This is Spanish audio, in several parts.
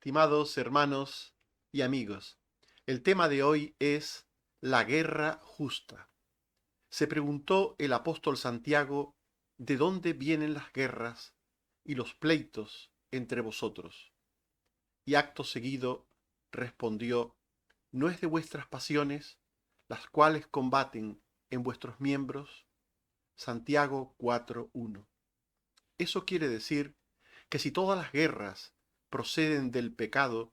Estimados hermanos y amigos, el tema de hoy es la guerra justa. Se preguntó el apóstol Santiago, ¿de dónde vienen las guerras y los pleitos entre vosotros? Y acto seguido respondió, ¿no es de vuestras pasiones, las cuales combaten en vuestros miembros? Santiago 4:1. Eso quiere decir que si todas las guerras proceden del pecado,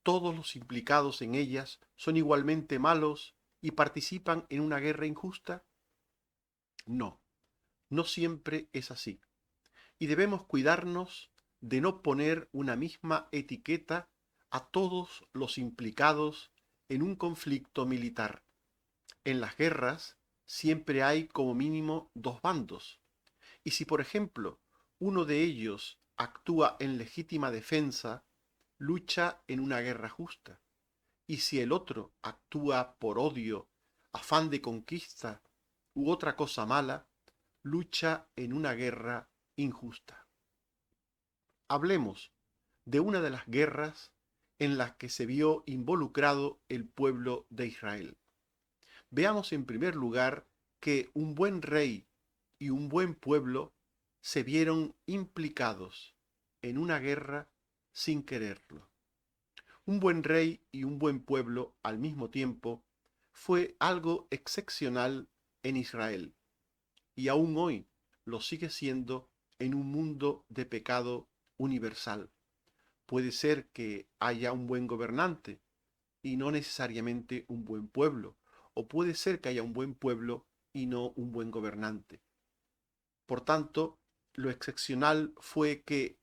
todos los implicados en ellas son igualmente malos y participan en una guerra injusta. No, no siempre es así. Y debemos cuidarnos de no poner una misma etiqueta a todos los implicados en un conflicto militar. En las guerras siempre hay como mínimo dos bandos. Y si, por ejemplo, uno de ellos actúa en legítima defensa, lucha en una guerra justa. Y si el otro actúa por odio, afán de conquista u otra cosa mala, lucha en una guerra injusta. Hablemos de una de las guerras en las que se vio involucrado el pueblo de Israel. Veamos en primer lugar que un buen rey y un buen pueblo se vieron implicados en una guerra sin quererlo. Un buen rey y un buen pueblo al mismo tiempo fue algo excepcional en Israel y aún hoy lo sigue siendo en un mundo de pecado universal. Puede ser que haya un buen gobernante y no necesariamente un buen pueblo, o puede ser que haya un buen pueblo y no un buen gobernante. Por tanto, lo excepcional fue que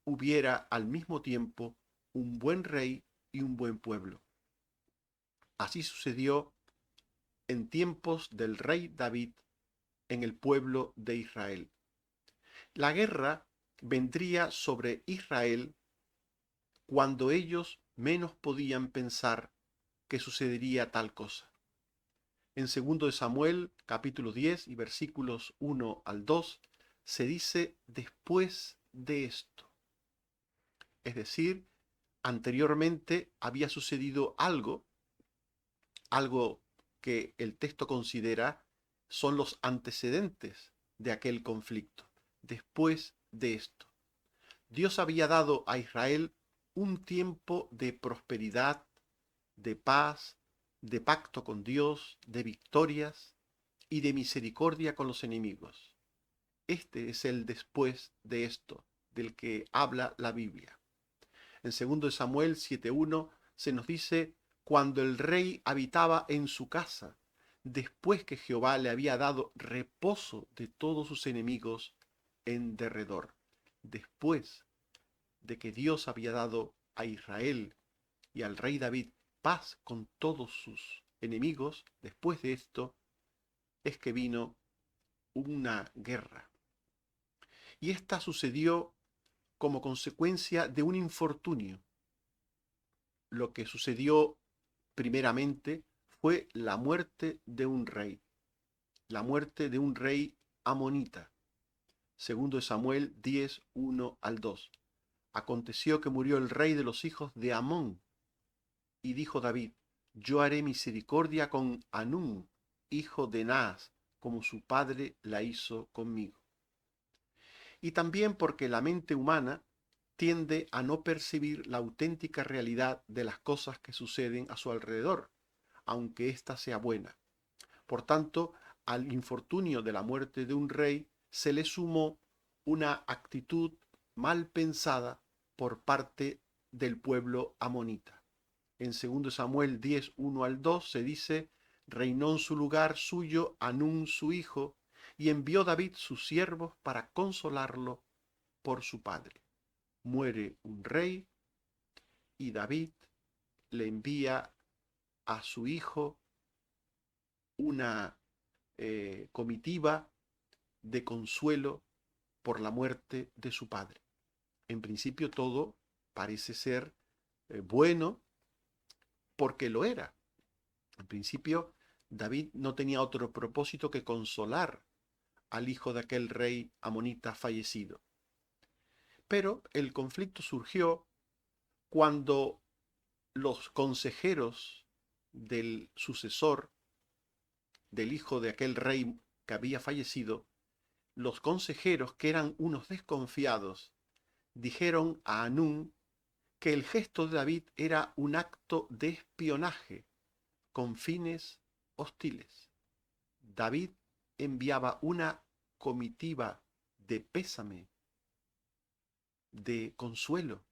hubiera al mismo tiempo un buen rey y un buen pueblo. Así sucedió en tiempos del rey David en el pueblo de Israel. La guerra vendría sobre Israel cuando ellos menos podían pensar que sucedería tal cosa. En 2 de Samuel, capítulo 10 y versículos 1 al 2, se dice después de esto. Es decir, anteriormente había sucedido algo que el texto considera son los antecedentes de aquel conflicto. Después de esto, Dios había dado a Israel un tiempo de prosperidad, de paz, de pacto con Dios, de victorias y de misericordia con los enemigos. Este es el después de esto, del que habla la Biblia. En 2 de Samuel 7:1 se nos dice, cuando el rey habitaba en su casa, después que Jehová le había dado reposo de todos sus enemigos en derredor. Después de que Dios había dado a Israel y al rey David paz con todos sus enemigos, después de esto es que vino una guerra. Y esta sucedió como consecuencia de un infortunio. Lo que sucedió primeramente fue la muerte de un rey, la muerte de un rey amonita. Segundo de Samuel 10, 1 al 2. Aconteció que murió el rey de los hijos de Amón, y dijo David, yo haré misericordia con Anún, hijo de Naas, como su padre la hizo conmigo. Y también porque la mente humana tiende a no percibir la auténtica realidad de las cosas que suceden a su alrededor, aunque ésta sea buena. Por tanto, al infortunio de la muerte de un rey se le sumó una actitud mal pensada por parte del pueblo amonita. En 2 Samuel 10, 1 al 2 se dice, reinó en su lugar suyo Anún su hijo, y envió David sus siervos para consolarlo por su padre. Muere un rey y David le envía a su hijo una comitiva de consuelo por la muerte de su padre. En principio todo parece ser bueno porque lo era. En principio David no tenía otro propósito que consolar al hijo de aquel rey amonita fallecido. Pero el conflicto surgió cuando los consejeros del sucesor, del hijo de aquel rey que había fallecido, los consejeros, que eran unos desconfiados, dijeron a Hanún que el gesto de David era un acto de espionaje con fines hostiles. David enviaba una comitiva de pésame, de consuelo,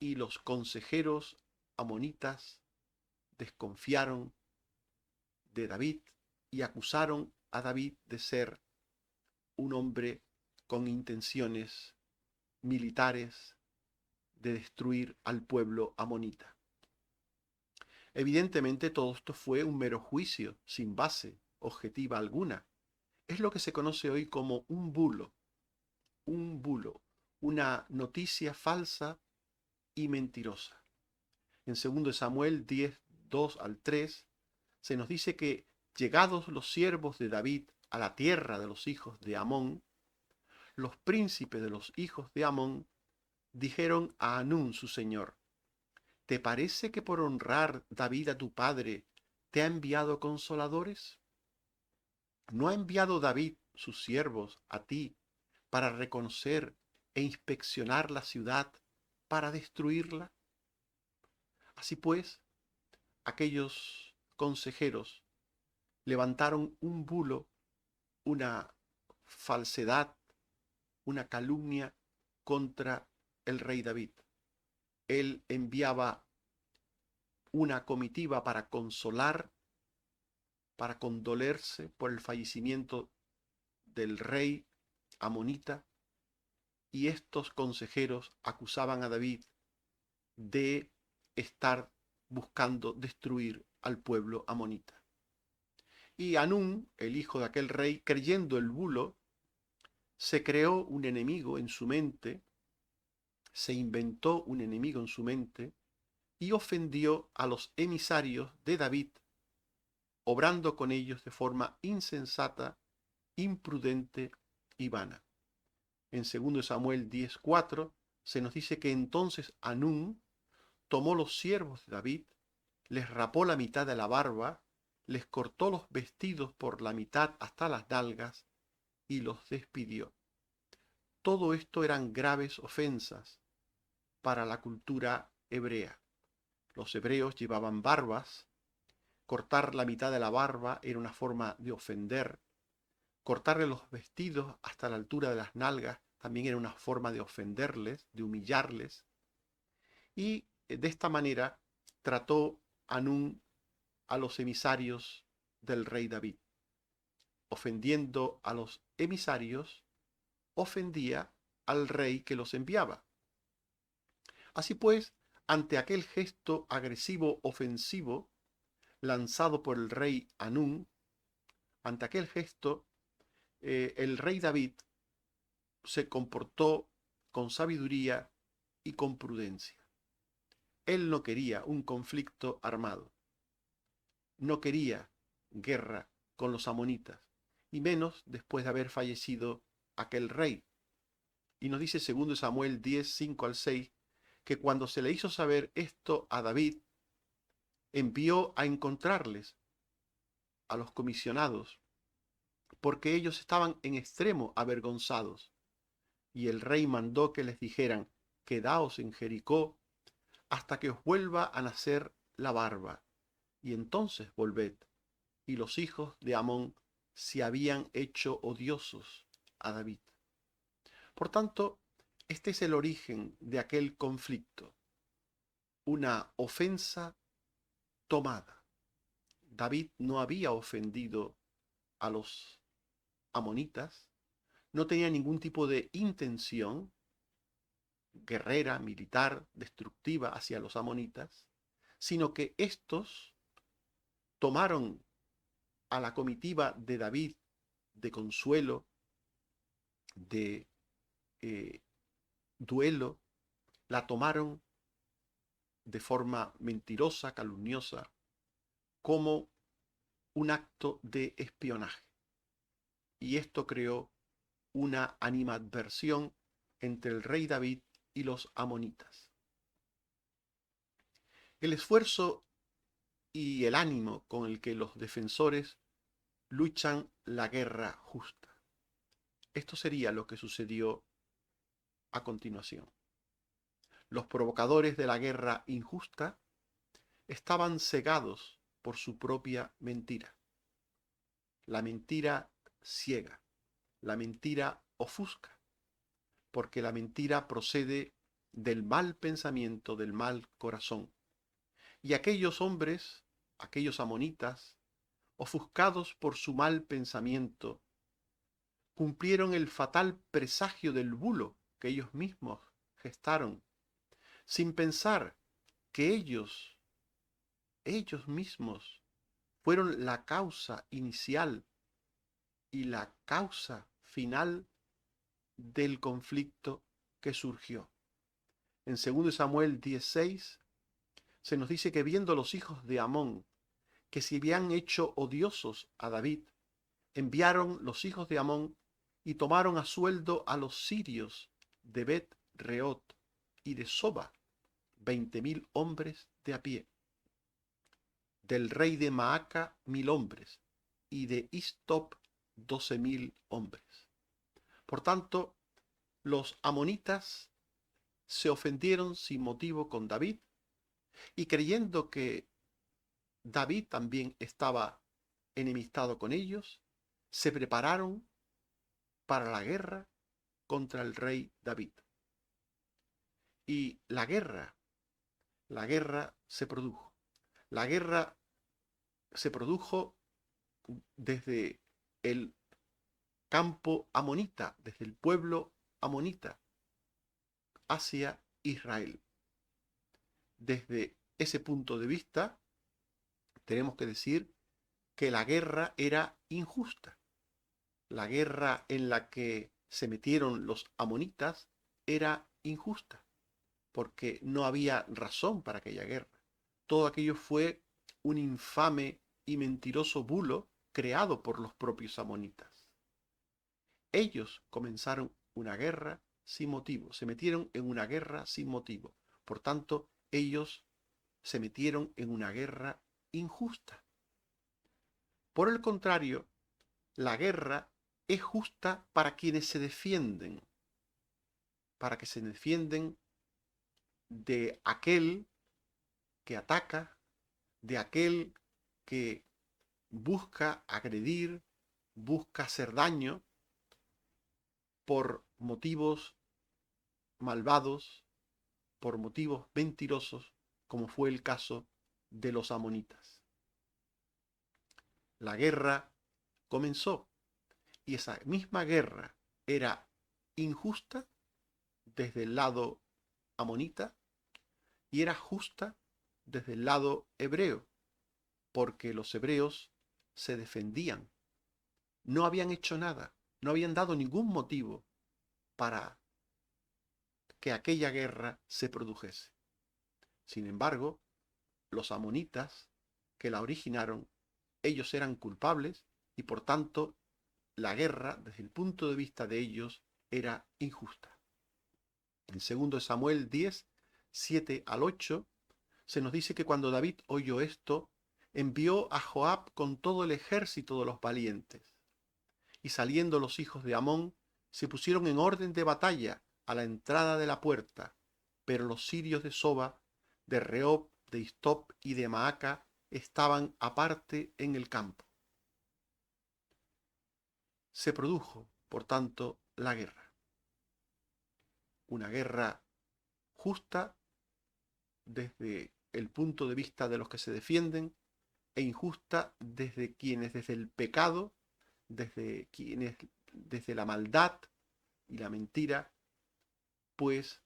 y los consejeros amonitas desconfiaron de David y acusaron a David de ser un hombre con intenciones militares de destruir al pueblo amonita. Evidentemente todo esto fue un mero juicio, sin base objetiva alguna. Es lo que se conoce hoy como un bulo, una noticia falsa y mentirosa. En 2 Samuel 10, 2 al 3, se nos dice que llegados los siervos de David a la tierra de los hijos de Amón, los príncipes de los hijos de Amón dijeron a Hanún su señor: ¿te parece que por honrar David a tu padre te ha enviado consoladores? ¿No ha enviado David sus siervos a ti para reconocer e inspeccionar la ciudad, para destruirla? Así pues, aquellos consejeros levantaron un bulo, una falsedad, una calumnia contra el rey David. Él enviaba una comitiva para consolar, para condolerse por el fallecimiento del rey amonita, y estos consejeros acusaban a David de estar buscando destruir al pueblo amonita. Y Hanún, el hijo de aquel rey, creyendo el bulo, se creó un enemigo en su mente, se inventó un enemigo en su mente y ofendió a los emisarios de David, obrando con ellos de forma insensata, imprudente y vana. En 2 Samuel 10:4 se nos dice que entonces Hanún tomó los siervos de David, les rapó la mitad de la barba, les cortó los vestidos por la mitad hasta las nalgas y los despidió. Todo esto eran graves ofensas para la cultura hebrea. Los hebreos llevaban barbas, cortar la mitad de la barba era una forma de ofender, cortarle los vestidos hasta la altura de las nalgas también era una forma de ofenderles, de humillarles, y de esta manera trató Hanún a los emisarios del rey David. Ofendiendo a los emisarios, ofendía al rey que los enviaba. Así pues, ante aquel gesto agresivo ofensivo lanzado por el rey Hanún, ante aquel gesto, el rey David se comportó con sabiduría y con prudencia. Él no quería un conflicto armado, no quería guerra con los amonitas, y menos después de haber fallecido aquel rey. Y nos dice 2 Samuel 10, 5 al 6, que cuando se le hizo saber esto a David, envió a encontrarles a los comisionados, porque ellos estaban en extremo avergonzados. Y el rey mandó que les dijeran: quedaos en Jericó hasta que os vuelva a nacer la barba, y entonces volved. Y los hijos de Amón se habían hecho odiosos a David. Por tanto, este es el origen de aquel conflicto, una ofensa tomada. David no había ofendido a los amonitas, no tenía ningún tipo de intención guerrera, militar, destructiva hacia los amonitas, sino que estos tomaron a la comitiva de David de consuelo, de duelo, la tomaron de forma mentirosa, calumniosa, como un acto de espionaje. Y esto creó una animadversión entre el rey David y los amonitas. El esfuerzo y el ánimo con el que los defensores luchan la guerra justa. Esto sería lo que sucedió a continuación. Los provocadores de la guerra injusta estaban cegados por su propia mentira. La mentira ciega, la mentira ofusca, porque la mentira procede del mal pensamiento, del mal corazón. Y aquellos hombres, aquellos amonitas, ofuscados por su mal pensamiento, cumplieron el fatal presagio del bulo que ellos mismos gestaron, sin pensar que ellos mismos, fueron la causa inicial y la causa final del conflicto que surgió. En 2 Samuel 16 se nos dice que viendo los hijos de Amón que se habían hecho odiosos a David, enviaron los hijos de Amón y tomaron a sueldo a los sirios de Bet Reot y de Soba, 20.000 hombres de a pie, del rey de Maaca 1.000 hombres, y de Istop 12.000 hombres. Por tanto, los amonitas se ofendieron sin motivo con David, y creyendo que David también estaba enemistado con ellos, se prepararon para la guerra contra el rey David. Y la guerra se produjo. La guerra se produjo desde el campo amonita, desde el pueblo amonita, hacia Israel. Desde ese punto de vista, tenemos que decir que la guerra era injusta. La guerra en la que se metieron los amonitas era injusta, porque no había razón para aquella guerra. Todo aquello fue un infame y mentiroso bulo creado por los propios amonitas. Ellos comenzaron una guerra sin motivo, se metieron en una guerra sin motivo. Por tanto, ellos se metieron en una guerra injusta. Por el contrario, la guerra es justa para quienes se defienden, para que se defienden de aquel que ataca, de aquel que busca agredir, busca hacer daño por motivos malvados, por motivos mentirosos, como fue el caso de los amonitas. La guerra comenzó y esa misma guerra era injusta desde el lado amonita y era justa desde el lado hebreo, porque los hebreos se defendían, no habían hecho nada, no habían dado ningún motivo para que aquella guerra se produjese. Sin embargo, los amonitas que la originaron, ellos eran culpables y por tanto la guerra, desde el punto de vista de ellos, era injusta. En 2 Samuel 10, 7 al 8, se nos dice que cuando David oyó esto, envió a Joab con todo el ejército de los valientes. Y saliendo los hijos de Amón, se pusieron en orden de batalla a la entrada de la puerta, pero los sirios de Soba, de Rehob, de Istop y de Maaca estaban aparte en el campo. Se produjo, por tanto, la guerra. Una guerra justa desde el punto de vista de los que se defienden e injusta desde quienes desde el pecado, desde quienes desde la maldad y la mentira, pues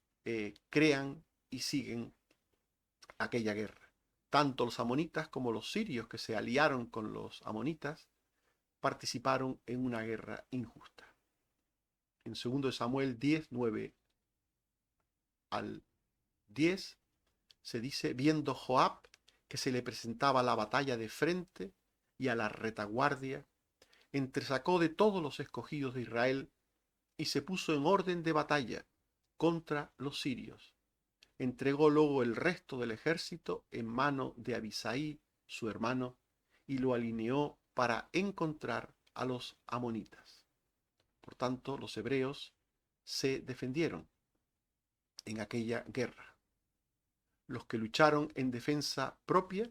crean y siguen aquella guerra. Tanto los amonitas como los sirios que se aliaron con los amonitas participaron en una guerra injusta. En 2 Samuel 10, 9 al 10 se dice, viendo Joab que se le presentaba la batalla de frente y a la retaguardia, entresacó de todos los escogidos de Israel y se puso en orden de batalla contra los sirios. entregó luego el resto del ejército en mano de Abisai, su hermano, y lo alineó para encontrar a los amonitas. Por tanto, los hebreos se defendieron en aquella guerra. Los que lucharon en defensa propia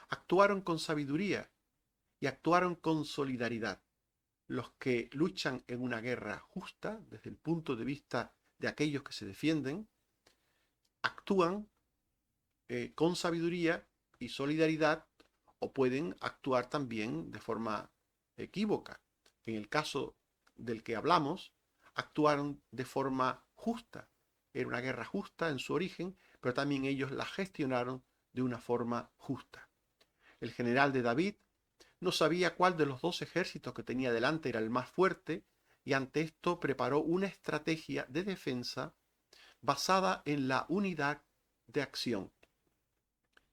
actuaron con sabiduría y actuaron con solidaridad. Los que luchan en una guerra justa, desde el punto de vista de aquellos que se defienden, actúan con sabiduría y solidaridad, o pueden actuar también de forma equívoca. En el caso del que hablamos, actuaron de forma justa. Era una guerra justa en su origen, pero también ellos la gestionaron de una forma justa. El general de David no sabía cuál de los dos ejércitos que tenía delante era el más fuerte, y ante esto preparó una estrategia de defensa basada en la unidad de acción.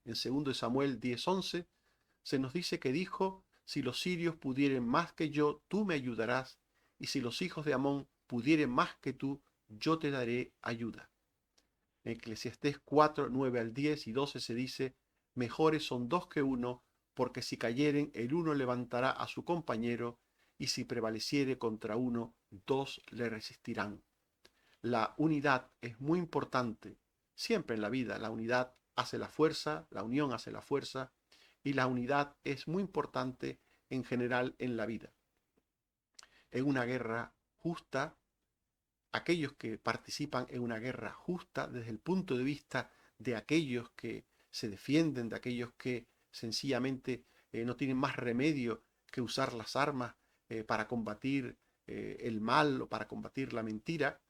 En 2 Samuel 10:11 se nos dice que dijo: si los sirios pudieren más que yo, tú me ayudarás, y si los hijos de Amón pudieren más que tú, yo te daré ayuda. En Eclesiastés 4, 9 al 10 y 12 se dice: mejores son dos que uno, porque si cayeren, el uno levantará a su compañero, y si prevaleciere contra uno, dos le resistirán. La unidad es muy importante. Siempre en la vida la unidad hace la fuerza, la unión hace la fuerza, y la unidad es muy importante en general en la vida. En una guerra justa, aquellos que participan en una guerra justa desde el punto de vista de aquellos que se defienden, de aquellos que sencillamente no tienen más remedio que usar las armas para combatir el mal o para combatir la mentira,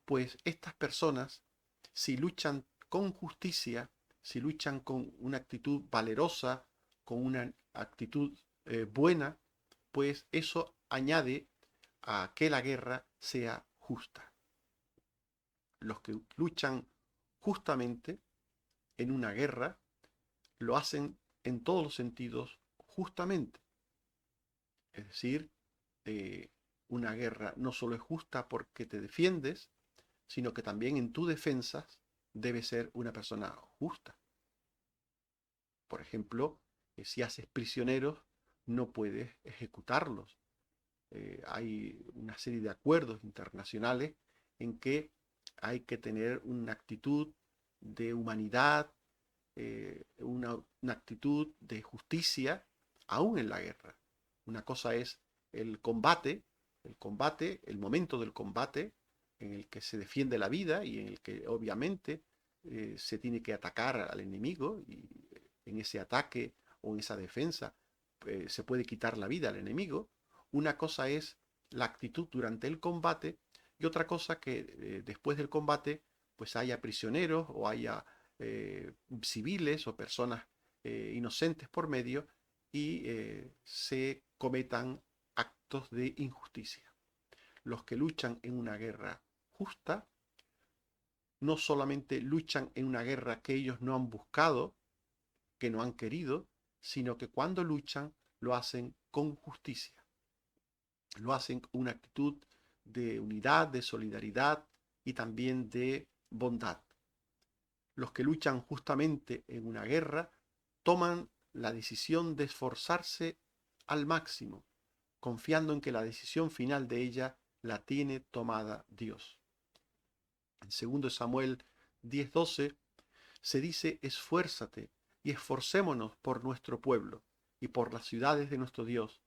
pues estas personas, si luchan con justicia, si luchan con una actitud valerosa, con una actitud buena, pues eso añade a que la guerra sea justa. Los que luchan justamente en una guerra lo hacen en todos los sentidos justamente. Es decir, una guerra no solo es justa porque te defiendes, sino que también en tu defensa debes ser una persona justa. Por ejemplo, si haces prisioneros, no puedes ejecutarlos. Hay una serie de acuerdos internacionales en que hay que tener una actitud de humanidad, una actitud de justicia, aún en la guerra. Una cosa es el momento del combate, en el que se defiende la vida y en el que obviamente se tiene que atacar al enemigo, y en ese ataque o en esa defensa se puede quitar la vida al enemigo. Una cosa es la actitud durante el combate, y otra cosa que después del combate pues haya prisioneros o haya civiles o personas inocentes por medio, y se cometan actos de injusticia. Los que luchan en una guerra justa no solamente luchan en una guerra que ellos no han buscado, que no han querido, sino que cuando luchan lo hacen con justicia. Lo hacen con una actitud de unidad, de solidaridad y también de bondad. Los que luchan justamente en una guerra toman la decisión de esforzarse al máximo, confiando en que la decisión final de ella la tiene tomada Dios. En 2 Samuel 10:12 se dice: esfuérzate y esforcémonos por nuestro pueblo y por las ciudades de nuestro Dios,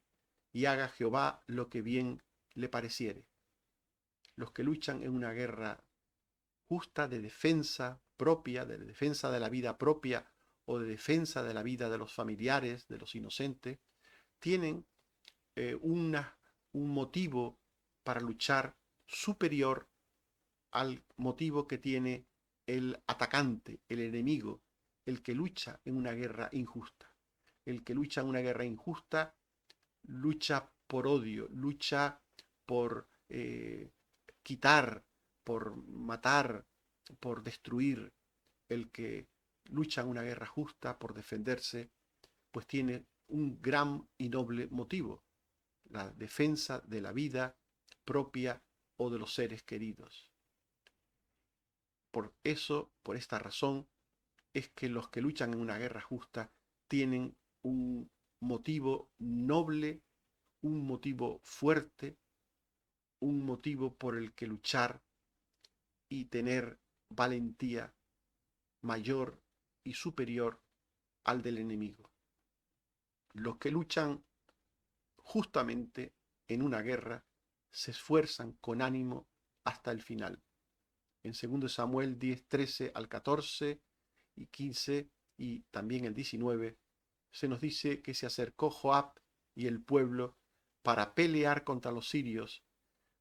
y haga Jehová lo que bien le pareciere. Los que luchan en una guerra justa de defensa propia, de defensa de la vida propia o de defensa de la vida de los familiares, de los inocentes, tienen un motivo para luchar superior al motivo que tiene el atacante, el enemigo, el que lucha en una guerra injusta. El que lucha en una guerra injusta lucha por odio, lucha por quitar, por matar, por destruir. El que lucha en una guerra justa por defenderse, pues tiene un gran y noble motivo: la defensa de la vida propia o de los seres queridos. Por eso, por esta razón, es que los que luchan en una guerra justa tienen un motivo noble, un motivo fuerte, un motivo por el que luchar y tener valentía mayor y superior al del enemigo. Los que luchan justamente en una guerra se esfuerzan con ánimo hasta el final. En 2 Samuel 10, 13 al 14 y 15 y también el 19, se nos dice que se acercó Joab y el pueblo para pelear contra los sirios,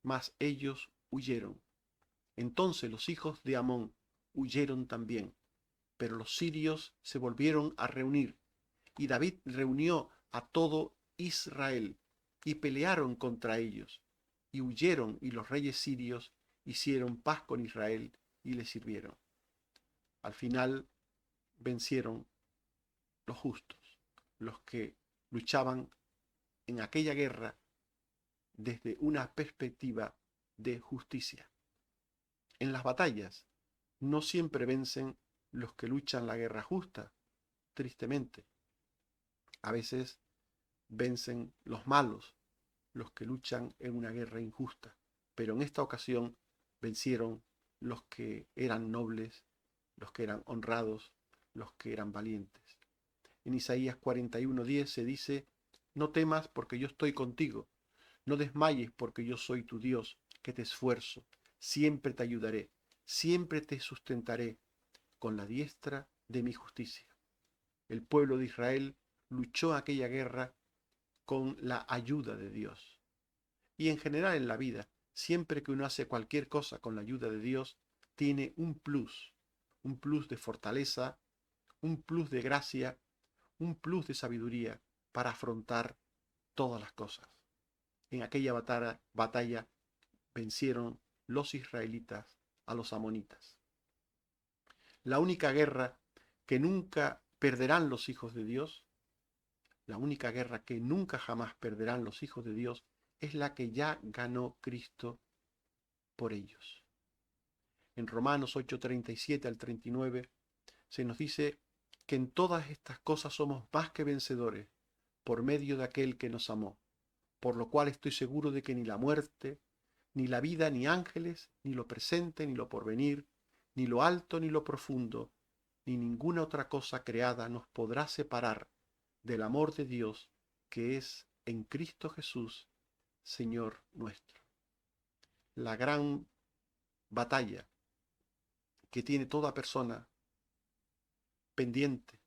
mas ellos huyeron. Entonces los hijos de Amón huyeron también, pero los sirios se volvieron a reunir, y David reunió a todo Israel, y pelearon contra ellos, y huyeron, y los reyes sirios hicieron paz con Israel y le sirvieron. Al final vencieron los justos, los que luchaban en aquella guerra desde una perspectiva de justicia. En las batallas no siempre vencen los que luchan la guerra justa, tristemente. A veces vencen los malos, los que luchan en una guerra injusta, pero en esta ocasión vencieron los que eran nobles, los que eran honrados, los que eran valientes. En Isaías 41:10 se dice: no temas porque yo estoy contigo, no desmayes porque yo soy tu Dios, que te esfuerzo, siempre te ayudaré, siempre te sustentaré con la diestra de mi justicia. El pueblo de Israel luchó aquella guerra con la ayuda de Dios. Y en general en la vida, siempre que uno hace cualquier cosa con la ayuda de Dios, tiene un plus de fortaleza, un plus de gracia, un plus de sabiduría para afrontar todas las cosas. En aquella batalla vencieron los israelitas a los amonitas. La única guerra que nunca perderán los hijos de Dios, la única guerra que nunca jamás perderán los hijos de Dios, es la que ya ganó Cristo por ellos. En Romanos 8:37 al 39 se nos dice que en todas estas cosas somos más que vencedores por medio de aquel que nos amó, por lo cual estoy seguro de que ni la muerte, ni la vida, ni ángeles, ni lo presente, ni lo porvenir, ni lo alto, ni lo profundo, ni ninguna otra cosa creada nos podrá separar del amor de Dios que es en Cristo Jesús, Señor nuestro. La gran batalla que tiene toda persona pendiente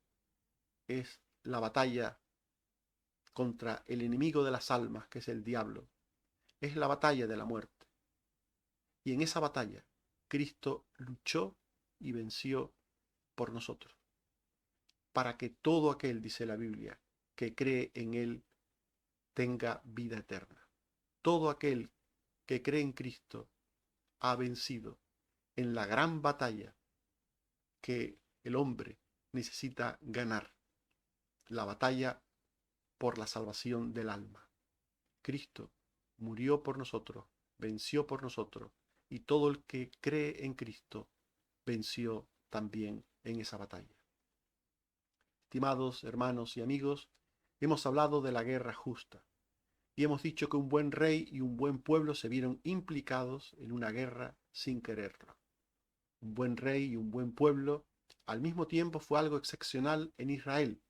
es la batalla contra el enemigo de las almas, que es el diablo. Es la batalla de la muerte. Y en esa batalla Cristo luchó y venció por nosotros, para que todo aquel, dice la Biblia, que cree en Él tenga vida eterna. Todo aquel que cree en Cristo ha vencido en la gran batalla que el hombre necesita ganar, la batalla por la salvación del alma. Cristo murió por nosotros, venció por nosotros, y todo el que cree en Cristo venció también en esa batalla. Estimados hermanos y amigos, hemos hablado de la guerra justa y hemos dicho que un buen rey y un buen pueblo se vieron implicados en una guerra sin quererlo. Un buen rey y un buen pueblo al mismo tiempo fue algo excepcional en Israel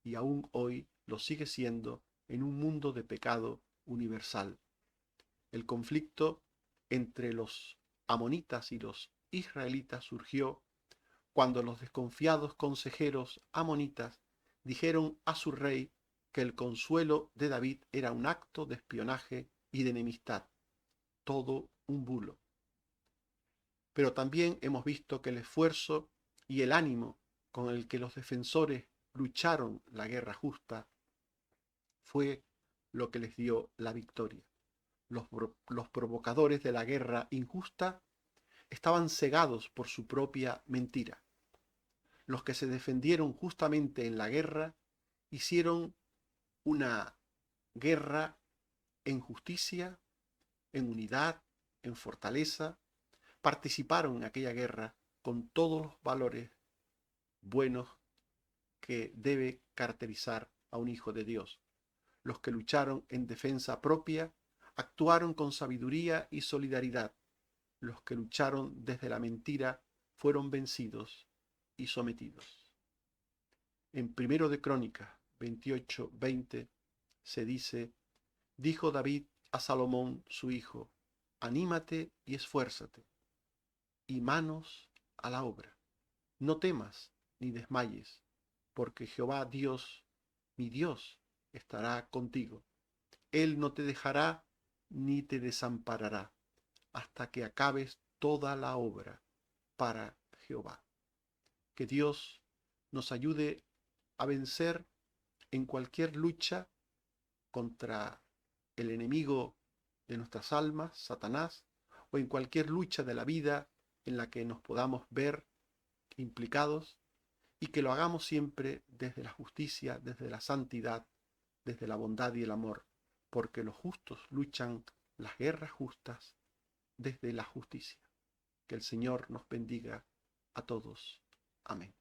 y aún hoy lo sigue siendo en un mundo de pecado universal. El conflicto entre los amonitas y los israelitas surgió cuando los desconfiados consejeros amonitas dijeron a su rey que el consuelo de David era un acto de espionaje y de enemistad, todo un bulo. Pero también hemos visto que el esfuerzo y el ánimo con el que los defensores lucharon la guerra justa fue lo que les dio la victoria. Los provocadores de la guerra injusta estaban cegados por su propia mentira. Los que se defendieron justamente en la guerra hicieron una guerra en justicia, en unidad, en fortaleza, participaron en aquella guerra con todos los valores buenos que debe caracterizar a un hijo de Dios. Los que lucharon en defensa propia actuaron con sabiduría y solidaridad. Los que lucharon desde la mentira fueron vencidos y sometidos. En 1 de Crónicas 28:20 se dice: dijo David a Salomón su hijo, anímate y esfuérzate, y manos a la obra. No temas ni desmayes, porque Jehová Dios, mi Dios, estará contigo. Él no te dejará ni te desamparará hasta que acabes toda la obra para Jehová. Que Dios nos ayude a vencer en cualquier lucha contra el enemigo de nuestras almas, Satanás, o en cualquier lucha de la vida en la que nos podamos ver implicados, y que lo hagamos siempre desde la justicia, desde la santidad, desde la bondad y el amor, porque los justos luchan las guerras justas desde la justicia. Que el Señor nos bendiga a todos. Amén.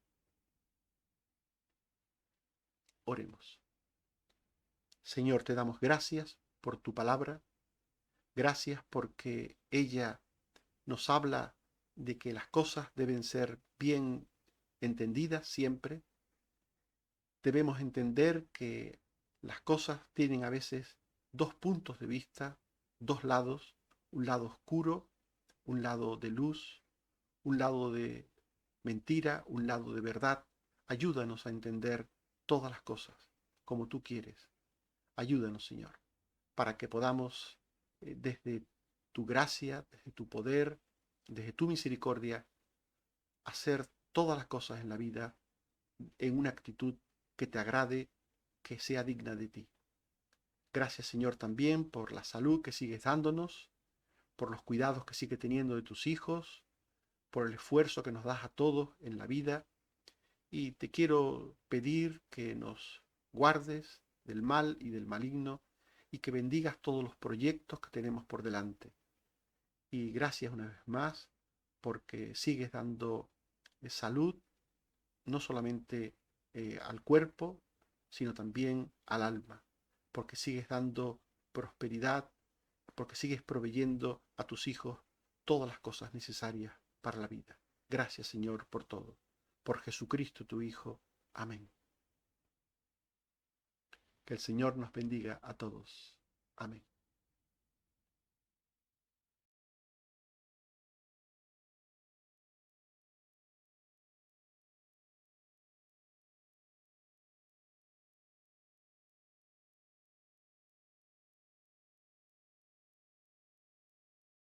Oremos. Señor, te damos gracias por tu palabra. Gracias porque ella nos habla de que las cosas deben ser bien entendidas siempre. Debemos entender que las cosas tienen a veces dos puntos de vista, dos lados, un lado oscuro, un lado de luz, un lado de mentira, un lado de verdad. Ayúdanos a entender todas las cosas como tú quieres. Ayúdanos, Señor, para que podamos, desde tu gracia, desde tu poder, desde tu misericordia, hacer todas las cosas en la vida en una actitud que te agrade, que sea digna de ti. Gracias, Señor, también por la salud que sigues dándonos, por los cuidados que sigues teniendo de tus hijos, por el esfuerzo que nos das a todos en la vida. Y te quiero pedir que nos guardes del mal y del maligno y que bendigas todos los proyectos que tenemos por delante. Y gracias una vez más porque sigues dando salud, no solamente al cuerpo, sino también al alma, porque sigues dando prosperidad, porque sigues proveyendo a tus hijos todas las cosas necesarias para la vida. Gracias, Señor, por todo. Por Jesucristo, tu Hijo. Amén. Que el Señor nos bendiga a todos. Amén.